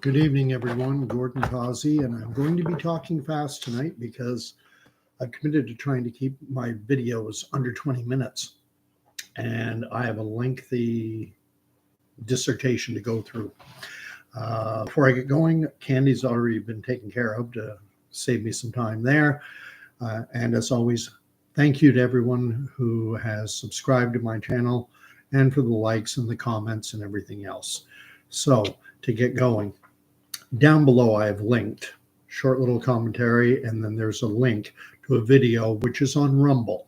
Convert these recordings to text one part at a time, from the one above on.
Good evening, everyone. Gordon Causey, and I'm going to be talking fast tonight because I've committed to trying to keep my videos under 20 minutes. And I have a lengthy dissertation to go through. Before I get going, Candy's already been taken care of to save me some time there. And as always, thank you to everyone who has subscribed to my channel and for the likes and the comments and everything else. So to get going, down below I have linked short little commentary, and then there's a link to a video which is on Rumble.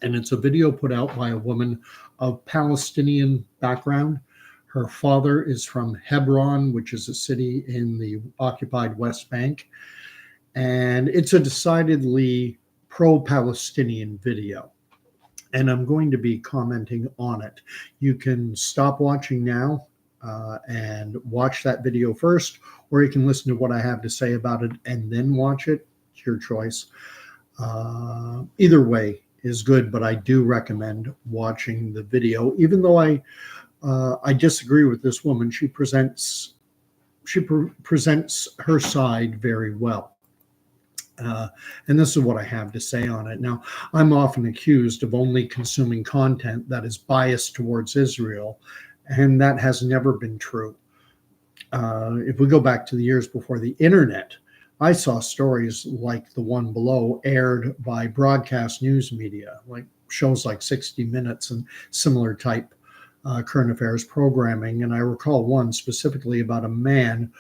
And it's a video put out by a woman of Palestinian background. Her father is from Hebron, which is a city in the occupied West Bank. And it's a decidedly pro-Palestinian video. And I'm going to be commenting on it. You can stop watching now and watch that video first, or you can listen to what I have to say about it and then watch it. It's your choice. Either way is good, but I do recommend watching the video, even though I disagree with this woman. She presents her side very well. And this is what I have to say on it. Now, I'm often accused of only consuming content that is biased towards Israel, and that has never been true. If we go back to the years before the internet, I saw stories like the one below aired by broadcast news media, like shows like 60 Minutes and similar type current affairs programming. And I recall one specifically about a man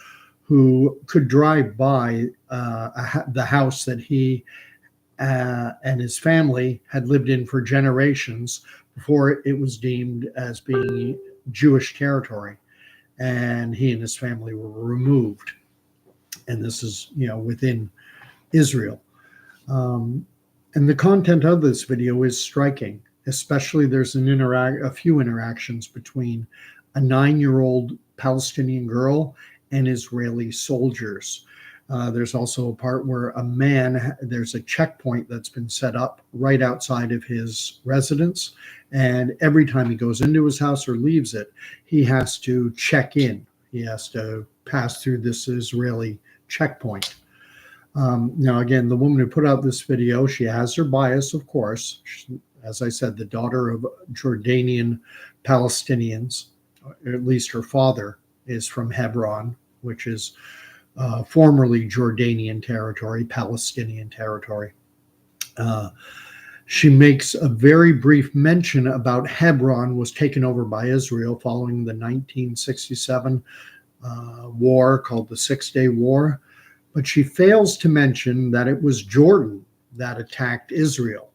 who could drive by the house that he and his family had lived in for generations before it was deemed as being Jewish territory, and he and his family were removed. And this is, within Israel. And the content of this video is striking. Especially, there's a few interactions between a 9-year-old Palestinian girl and Israeli soldiers. There's also a part where there's a checkpoint that's been set up right outside of his residence. And every time he goes into his house or leaves it, he has to check in. He has to pass through this Israeli checkpoint. Now, again, the woman who put out this video, she has her bias, of course. As I said, the daughter of Jordanian Palestinians, or at least her father is from Hebron, which is formerly Jordanian territory, Palestinian territory. She makes a very brief mention about Hebron was taken over by Israel following the 1967 war called the Six-Day War, but she fails to mention that it was Jordan that attacked Israel.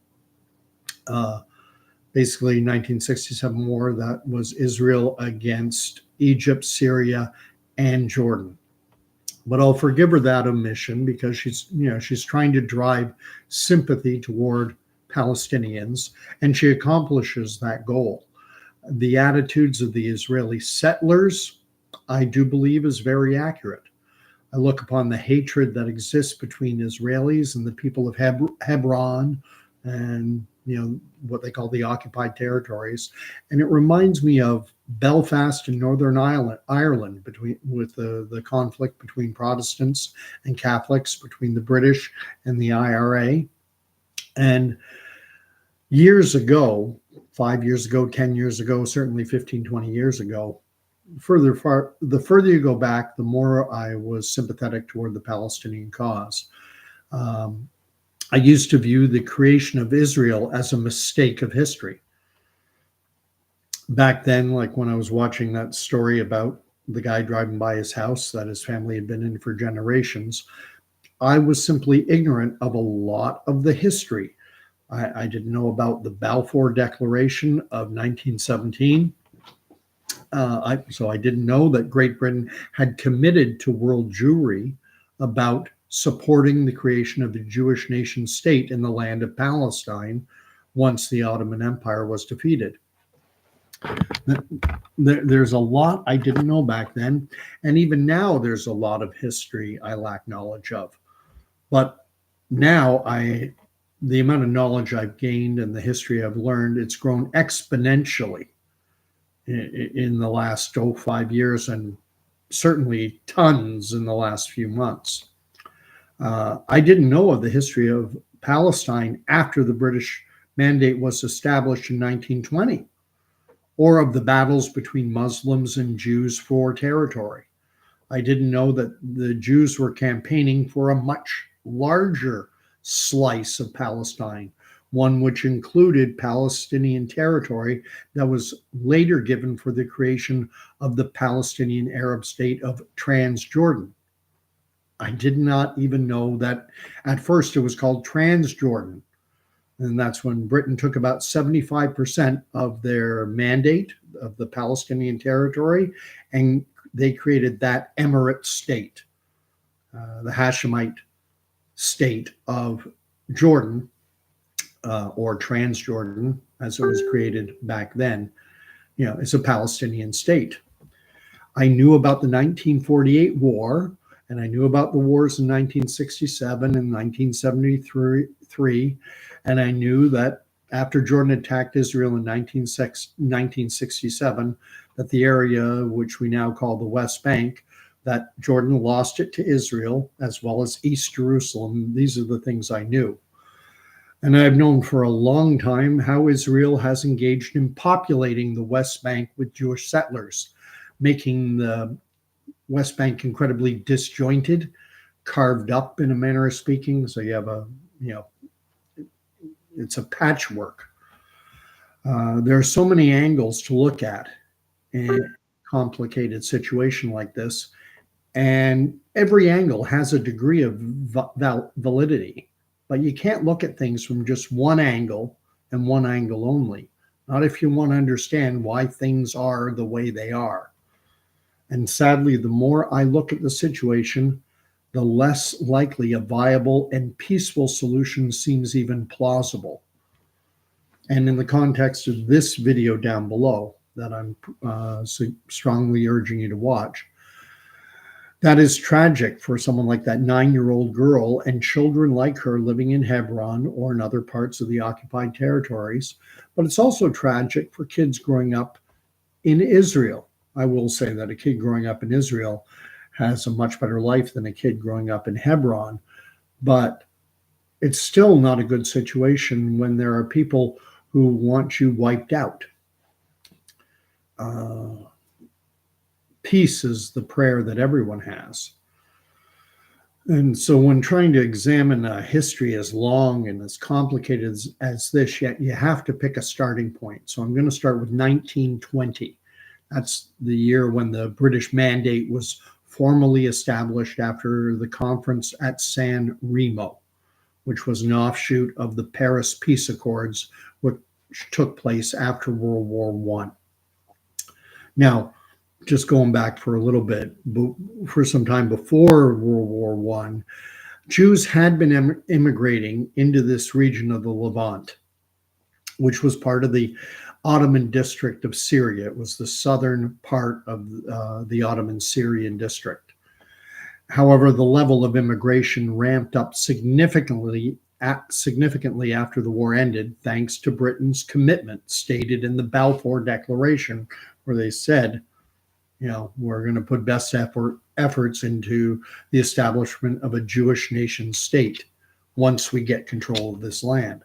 Basically, 1967 war, that was Israel against Egypt, Syria, and Jordan. But I'll forgive her that omission because she's trying to drive sympathy toward Palestinians, and she accomplishes that goal. The attitudes of the Israeli settlers, I do believe, is very accurate. I look upon the hatred that exists between Israelis and the people of Hebron and what they call the occupied territories, and it reminds me of Belfast and Northern Ireland, with the conflict between Protestants and Catholics, between the British and the IRA. And years ago, 5 years ago, 10 years ago, certainly 15, 20 years ago, the further you go back, the more I was sympathetic toward the Palestinian cause. I used to view the creation of Israel as a mistake of history. Back then, like when I was watching that story about the guy driving by his house that his family had been in for generations, I was simply ignorant of a lot of the history. I didn't know about the Balfour Declaration of 1917. So I didn't know that Great Britain had committed to world Jewry about supporting the creation of the Jewish nation state in the land of Palestine once the Ottoman Empire was defeated. There's a lot I didn't know back then, and even now there's a lot of history I lack knowledge of. But now the amount of knowledge I've gained and the history I've learned, it's grown exponentially in the last 5 years, and certainly tons in the last few months. I didn't know of the history of Palestine after the British Mandate was established in 1920, or of the battles between Muslims and Jews for territory. I didn't know that the Jews were campaigning for a much larger slice of Palestine, one which included Palestinian territory that was later given for the creation of the Palestinian Arab state of Transjordan. I did not even know that at first it was called Transjordan. And that's when Britain took about 75% of their mandate of the Palestinian territory, and they created that emirate state, the Hashemite state of Jordan, or Transjordan, as it was created back then. It's a Palestinian state. I knew about the 1948 war, and I knew about the wars in 1967 and 1973, and I knew that after Jordan attacked Israel in 1967, that the area which we now call the West Bank, that Jordan lost it to Israel, as well as East Jerusalem. These are the things I knew. And I've known for a long time how Israel has engaged in populating the West Bank with Jewish settlers, making the West Bank incredibly disjointed, carved up in a manner of speaking. So you have it's a patchwork. There are so many angles to look at in a complicated situation like this. And every angle has a degree of validity. But you can't look at things from just one angle and one angle only. Not if you want to understand why things are the way they are. And sadly, the more I look at the situation, the less likely a viable and peaceful solution seems even plausible. And in the context of this video down below that I'm strongly urging you to watch, that is tragic for someone like that 9-year-old girl and children like her living in Hebron or in other parts of the occupied territories. But it's also tragic for kids growing up in Israel. I will say that a kid growing up in Israel has a much better life than a kid growing up in Hebron, but it's still not a good situation when there are people who want you wiped out. Peace is the prayer that everyone has. And so when trying to examine a history as long and as complicated as this, you have to pick a starting point. So I'm going to start with 1920. That's the year when the British Mandate was formally established after the conference at San Remo, which was an offshoot of the Paris Peace Accords, which took place after World War I. Now, just going back for a little bit, for some time before World War I, Jews had been immigrating into this region of the Levant, which was part of the Ottoman district of Syria. It was the southern part of the Ottoman Syrian district. However, the level of immigration ramped up significantly after the war ended, thanks to Britain's commitment stated in the Balfour Declaration, where they said, we're going to put best efforts into the establishment of a Jewish nation state once we get control of this land.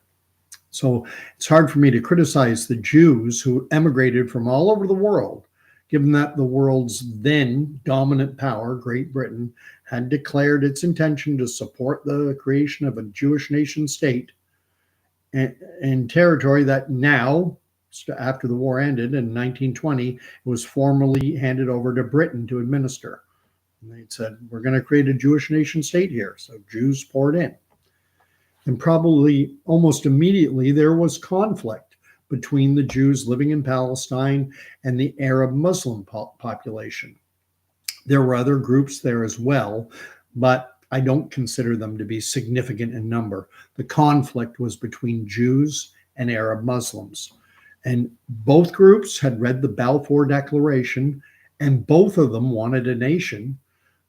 So it's hard for me to criticize the Jews who emigrated from all over the world, given that the world's then dominant power, Great Britain, had declared its intention to support the creation of a Jewish nation state in territory that now, after the war ended in 1920, it was formally handed over to Britain to administer. And they said, we're going to create a Jewish nation state here. So Jews poured in. And probably almost immediately there was conflict between the Jews living in Palestine and the Arab Muslim population. There were other groups there as well, but I don't consider them to be significant in number. The conflict was between Jews and Arab Muslims. And both groups had read the Balfour Declaration, and both of them wanted a nation.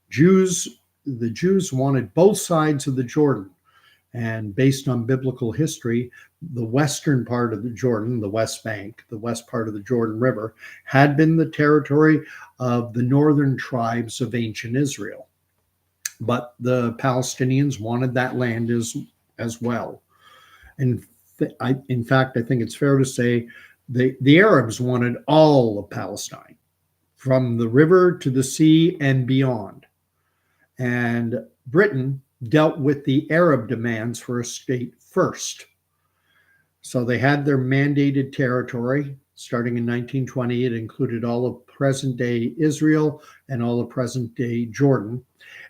The Jews wanted both sides of the Jordan. And based on biblical history, the western part of the Jordan, the West Bank, the west part of the Jordan River, had been the territory of the northern tribes of ancient Israel. But the Palestinians wanted that land as well. And in fact, I think it's fair to say the Arabs wanted all of Palestine, from the river to the sea and beyond. And Britain dealt with the Arab demands for a state first. So they had their mandated territory starting in 1920. It included all of present-day Israel and all of present-day Jordan.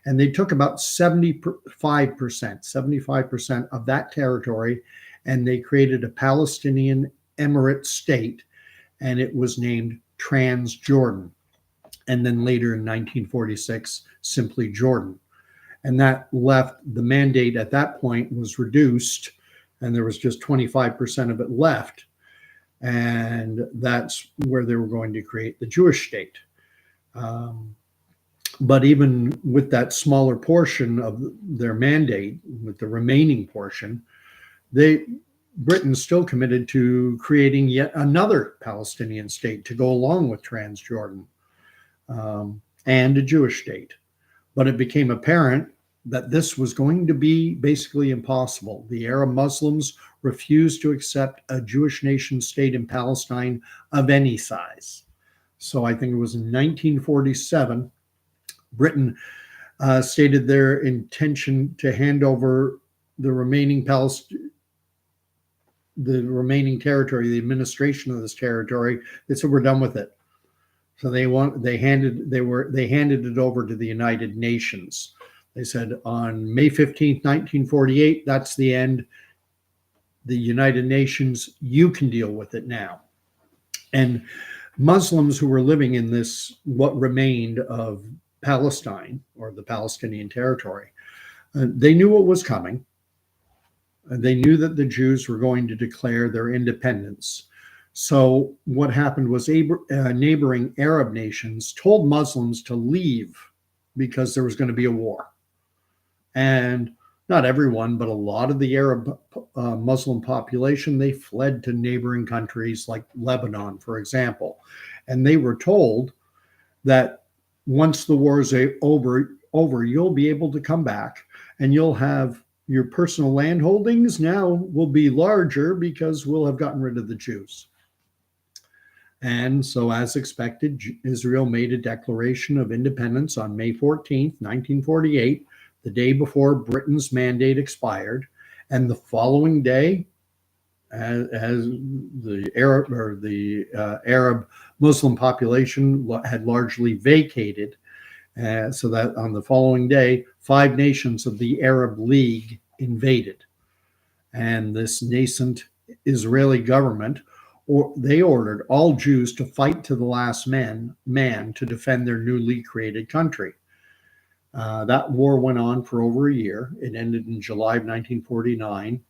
And they took about 75% of that territory, and they created a Palestinian emirate state, and it was named Transjordan. And then later in 1946, simply Jordan. And that left the mandate at that point was reduced, and there was just 25% of it left. And that's where they were going to create the Jewish state. But even with that smaller portion of their mandate, with the remaining portion, Britain still committed to creating yet another Palestinian state to go along with Transjordan, and a Jewish state. But it became apparent that this was going to be basically impossible. The Arab Muslims refused to accept a Jewish nation state in Palestine of any size. So I think it was in 1947, Britain stated their intention to hand over the remaining territory, the administration of this territory. They said, we're done with it. So they handed it over to the United Nations. They said on May 15th, 1948, that's the end. The United Nations, you can deal with it now. And Muslims who were living in this, what remained of Palestine, or the Palestinian territory, they knew what was coming. They knew that the Jews were going to declare their independence. So what happened was neighboring Arab nations told Muslims to leave because there was going to be a war. And not everyone, but a lot of the Arab Muslim population, they fled to neighboring countries like Lebanon, for example. And they were told that once the war is over, you'll be able to come back, and you'll have your personal land holdings now will be larger because we'll have gotten rid of the Jews. And so, as expected, Israel made a declaration of independence on May 14th, 1948, the day before Britain's mandate expired. And the following day, as the Arab Muslim population had largely vacated, so that on the following day, 5 nations of the Arab League invaded. And this nascent Israeli government, they ordered all Jews to fight to the last man to defend their newly created country. That war went on for over a year. It ended in July of 1949,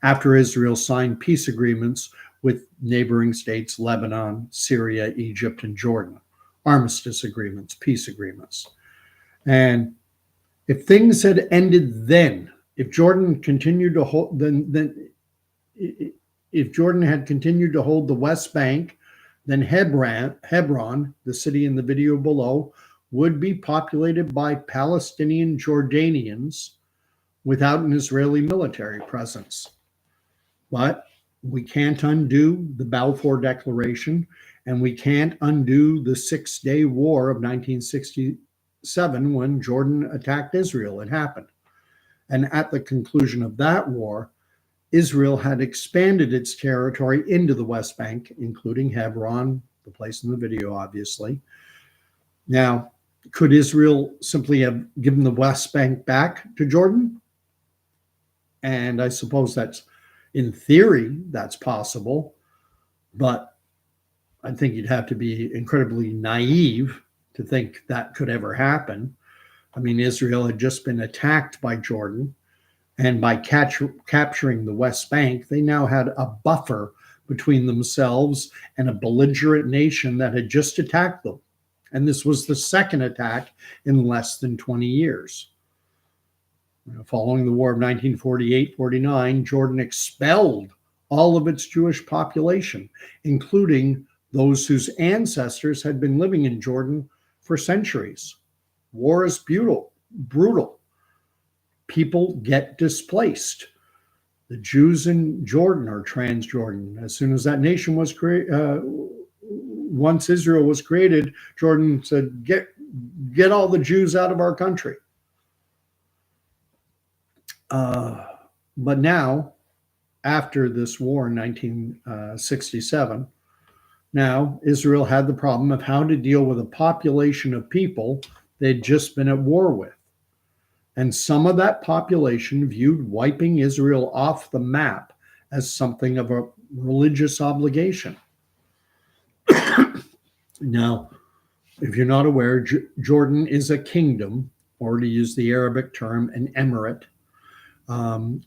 after Israel signed peace agreements with neighboring states, Lebanon, Syria, Egypt, and Jordan. Armistice agreements, peace agreements. And if things had ended then, if Jordan continued to hold, if Jordan had continued to hold the West Bank, then Hebron, the city in the video below, would be populated by Palestinian Jordanians without an Israeli military presence. But we can't undo the Balfour Declaration, and we can't undo the 6-day war of 1967 when Jordan attacked Israel. It happened. And at the conclusion of that war, Israel had expanded its territory into the West Bank, including Hebron, the place in the video, obviously. Now, could Israel simply have given the West Bank back to Jordan? And I suppose that's, in theory, that's possible. But I think you'd have to be incredibly naive to think that could ever happen. I mean, Israel had just been attacked by Jordan. And by capturing the West Bank, they now had a buffer between themselves and a belligerent nation that had just attacked them. And this was the second attack in less than 20 years. Following the war of 1948-49, Jordan expelled all of its Jewish population, including those whose ancestors had been living in Jordan for centuries. War is brutal. People get displaced. The Jews in Jordan are Transjordan. As soon as that nation was created, once Israel was created, Jordan said, get all the Jews out of our country. But now, after this war in 1967, now Israel had the problem of how to deal with a population of people they'd just been at war with. And some of that population viewed wiping Israel off the map as something of a religious obligation. Now, if you're not aware, Jordan is a kingdom, or to use the Arabic term, an emirate.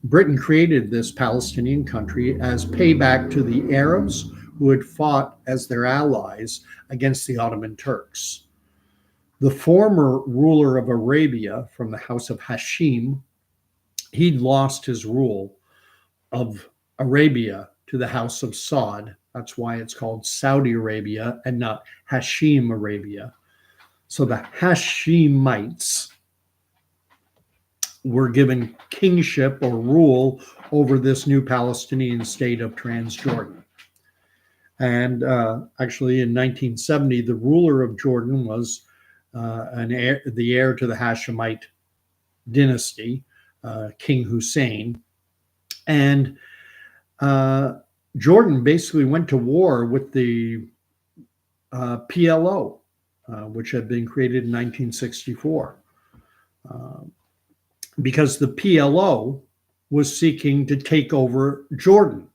Britain created this Palestinian country as payback to the Arabs who had fought as their allies against the Ottoman Turks. The former ruler of Arabia from the house of Hashim, he'd lost his rule of Arabia to the house of Saud. That's why it's called Saudi Arabia and not Hashim Arabia. So the Hashemites were given kingship or rule over this new Palestinian state of Transjordan. And actually in 1970, the ruler of Jordan was the heir to the Hashemite dynasty, King Hussein. And Jordan basically went to war with the PLO, which had been created in 1964. Because the PLO was seeking to take over Jordan.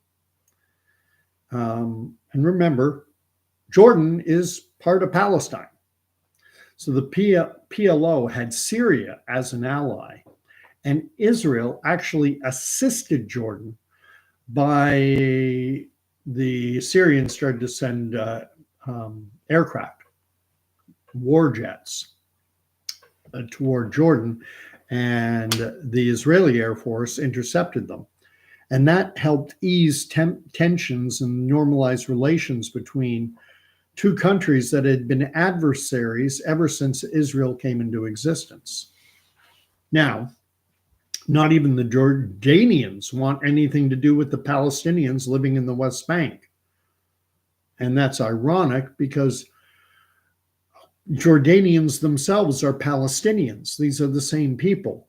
And remember, Jordan is part of Palestine. So the PLO had Syria as an ally, and Israel actually assisted Jordan by the Syrians started to send aircraft, war jets toward Jordan, and the Israeli Air Force intercepted them. And that helped ease tensions and normalize relations between two countries that had been adversaries ever since Israel came into existence. Now, not even the Jordanians want anything to do with the Palestinians living in the West Bank. And that's ironic because Jordanians themselves are Palestinians. These are the same people.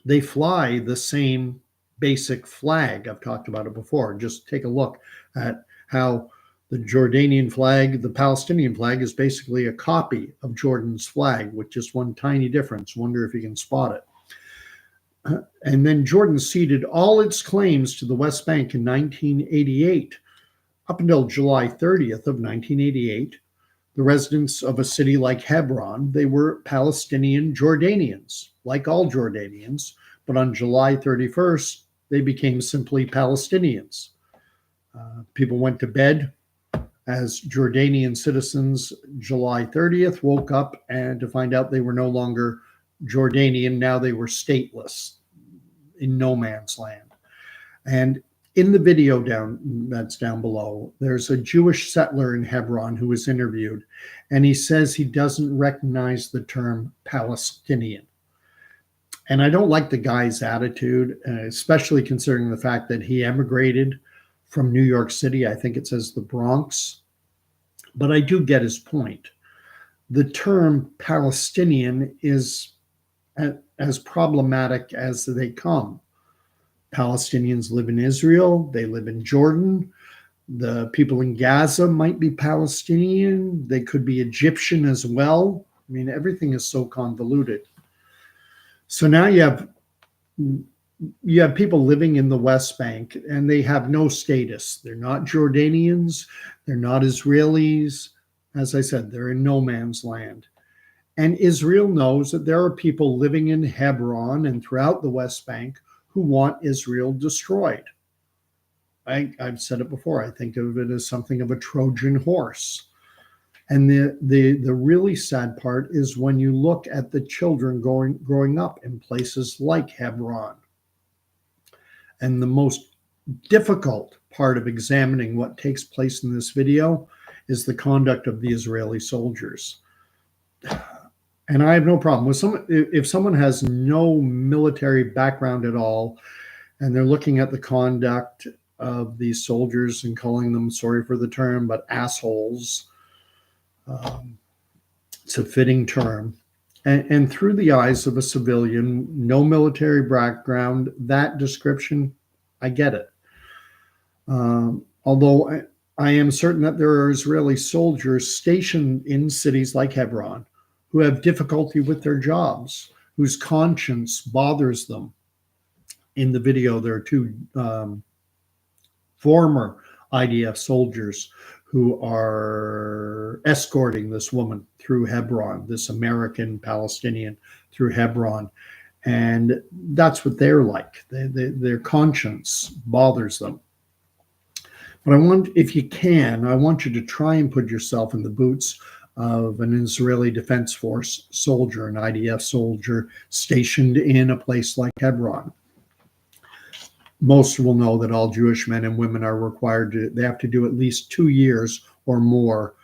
They fly the same basic flag. I've talked about it before. Just take a look at how the Jordanian flag, the Palestinian flag, is basically a copy of Jordan's flag with just one tiny difference. Wonder if you can spot it. And then Jordan ceded all its claims to the West Bank in 1988. Up until July 30th of 1988, the residents of a city like Hebron, they were Palestinian Jordanians, like all Jordanians, but on July 31st, they became simply Palestinians. People went to bed as Jordanian citizens July 30th, woke up and to find out they were no longer Jordanian. Now they were stateless in no man's land. And in the video that's down below, there's a Jewish settler in Hebron who was interviewed, and he says he doesn't recognize the term Palestinian. And I don't like the guy's attitude, especially considering the fact that he emigrated from New York City. I think it says the Bronx. But I do get his point. The term Palestinian is as problematic as they come. Palestinians live in Israel. They live in Jordan. The people in Gaza might be Palestinian. They could be Egyptian as well. I mean, everything is so convoluted. So now you have people living in the West Bank, and they have no status. They're not Jordanians. They're not Israelis. As I said, they're in no man's land. And Israel knows that there are people living in Hebron and throughout the West Bank who want Israel destroyed. I've said it before. I think of it as something of a Trojan horse. And the really sad part is when you look at the children growing up in places like Hebron. And the most difficult part of examining what takes place in this video is the conduct of the Israeli soldiers. And I have no problem with if someone has no military background at all, and they're looking at the conduct of these soldiers and calling them, sorry for the term, but assholes. It's a fitting term. And through the eyes of a civilian, no military background, that description, I get it. Although I am certain that there are Israeli soldiers stationed in cities like Hebron who have difficulty with their jobs, whose conscience bothers them. In the video, there are two former IDF soldiers who are escorting this woman through Hebron, this American Palestinian through Hebron. And that's what they're like. Their conscience bothers them. But if you can, I want you to try and put yourself in the boots of an Israeli Defense Force soldier, an IDF soldier stationed in a place like Hebron. Most will know that all Jewish men and women are they have to do at least 2 years or more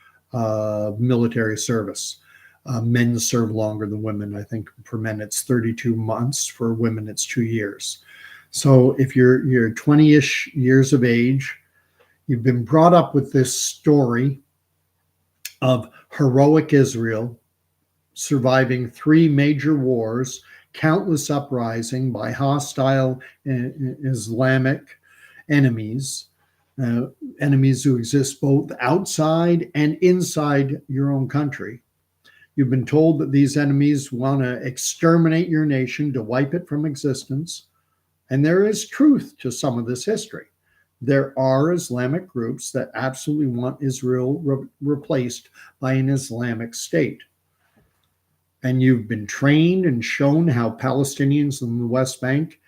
military service. Men serve longer than women. I think for men it's 32 months. For women it's 2 years. So if you're 20-ish years of age, you've been brought up with this story of heroic Israel surviving 3 major wars, countless uprising by hostile Islamic enemies, enemies who exist both outside and inside your own country. You've been told that these enemies want to exterminate your nation, to wipe it from existence. And there is truth to some of this history. There are Islamic groups that absolutely want Israel replaced by an Islamic state. And you've been trained and shown how Palestinians in the West Bank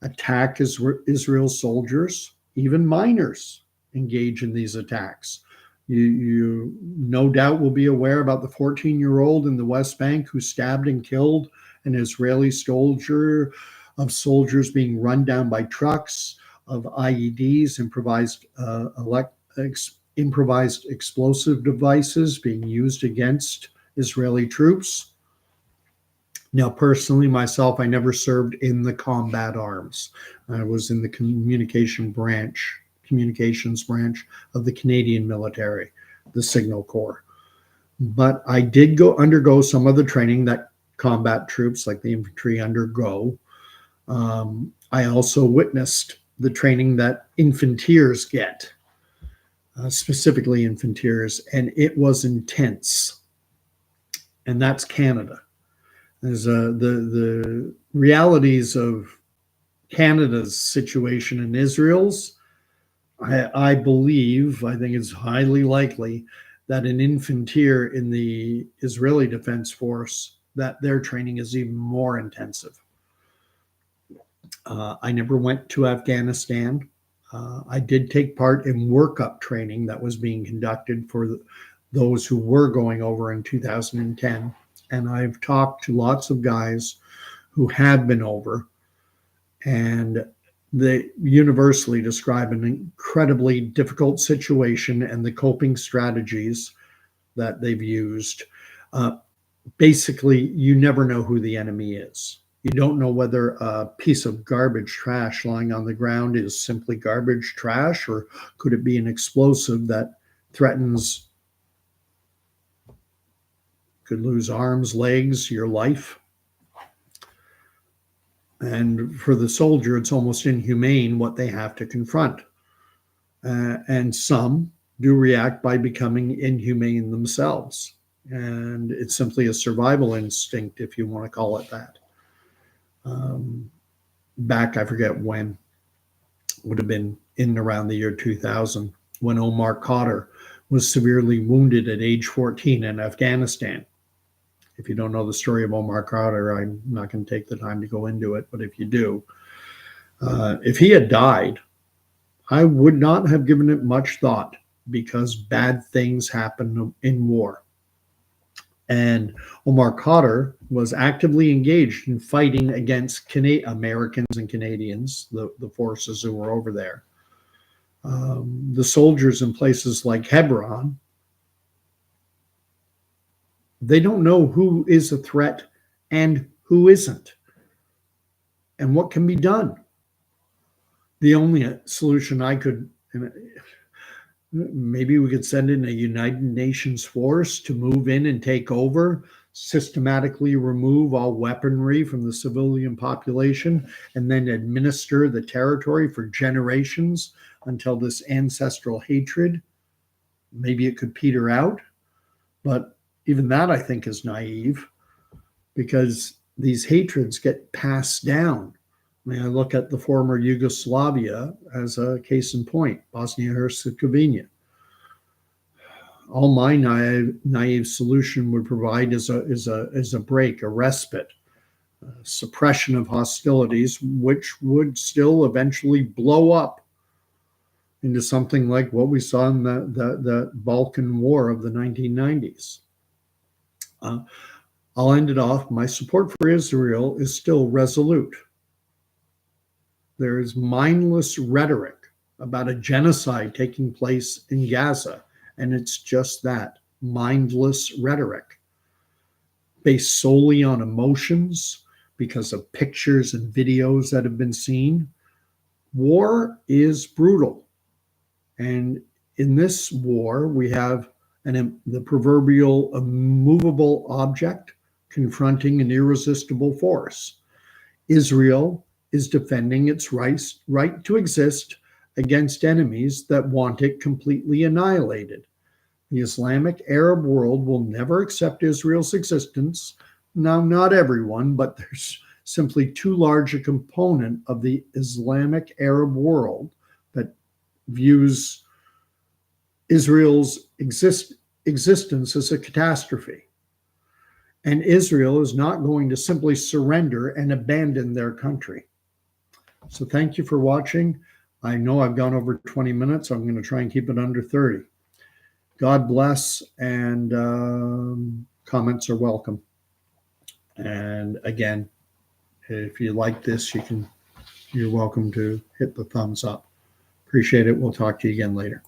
attack Israel's soldiers, even minors engage in these attacks. You no doubt will be aware about the 14-year-old in the West Bank who stabbed and killed an Israeli soldier, of soldiers being run down by trucks, of IEDs, improvised explosive devices being used against Israeli troops. Now, personally, myself, I never served in the combat arms. I was in the communications branch of the Canadian military, the Signal Corps. But I did undergo some of the training that combat troops like the infantry undergo. I also witnessed the training that infanteers get, specifically infanteers, and it was intense. And that's Canada. There's the realities of Canada's situation and Israel's. I think it's highly likely that an infanteer in the Israeli Defense Force, that their training is even more intensive. I never went to Afghanistan. I did take part in workup training that was being conducted for those who were going over in 2010. And I've talked to lots of guys who have been over, and they universally describe an incredibly difficult situation and the coping strategies that they've used. Basically, you never know who the enemy is. You don't know whether a piece of garbage trash lying on the ground is simply garbage trash, or could it be an explosive that threatens, could lose arms, legs, your life. And for the soldier, it's almost inhumane what they have to confront. And some do react by becoming inhumane themselves. And it's simply a survival instinct, if you want to call it that. Back, I forget when, would have been in and around the year 2000, when Omar Khadr was severely wounded at age 14 in Afghanistan. If you don't know the story of Omar Khadr, I'm not going to take the time to go into it, but if you do, if he had died, I would not have given it much thought because bad things happen in war. And Omar Khadr was actively engaged in fighting against Americans and Canadians, the forces who were over there. The soldiers in places like Hebron, they don't know who is a threat and who isn't, and what can be done. The only solution I could, maybe we could send in a United Nations force to move in and take over, systematically remove all weaponry from the civilian population, and then administer the territory for generations until this ancestral hatred, maybe it could peter out. But even that, I think, is naive, because these hatreds get passed down. I mean, I look at the former Yugoslavia as a case in point, Bosnia-Herzegovina. All my naive solution would provide is a break, a respite, a suppression of hostilities, which would still eventually blow up into something like what we saw in the Balkan War of the 1990s. I'll end it off. My support for Israel is still resolute. There is mindless rhetoric about a genocide taking place in Gaza, and it's just that, mindless rhetoric based solely on emotions because of pictures and videos that have been seen. War is brutal. And in this war, we have the proverbial immovable object confronting an irresistible force. Israel is defending its right to exist against enemies that want it completely annihilated. The Islamic Arab world will never accept Israel's existence. Now, not everyone, but there's simply too large a component of the Islamic Arab world that views Israel's existence as a catastrophe. And Israel is not going to simply surrender and abandon their country. So thank you for watching. I know I've gone over 20 minutes. I'm going to try and keep it under 30. God bless, and comments are welcome. And again, if you like this, you're welcome to hit the thumbs up. Appreciate it. We'll talk to you again later.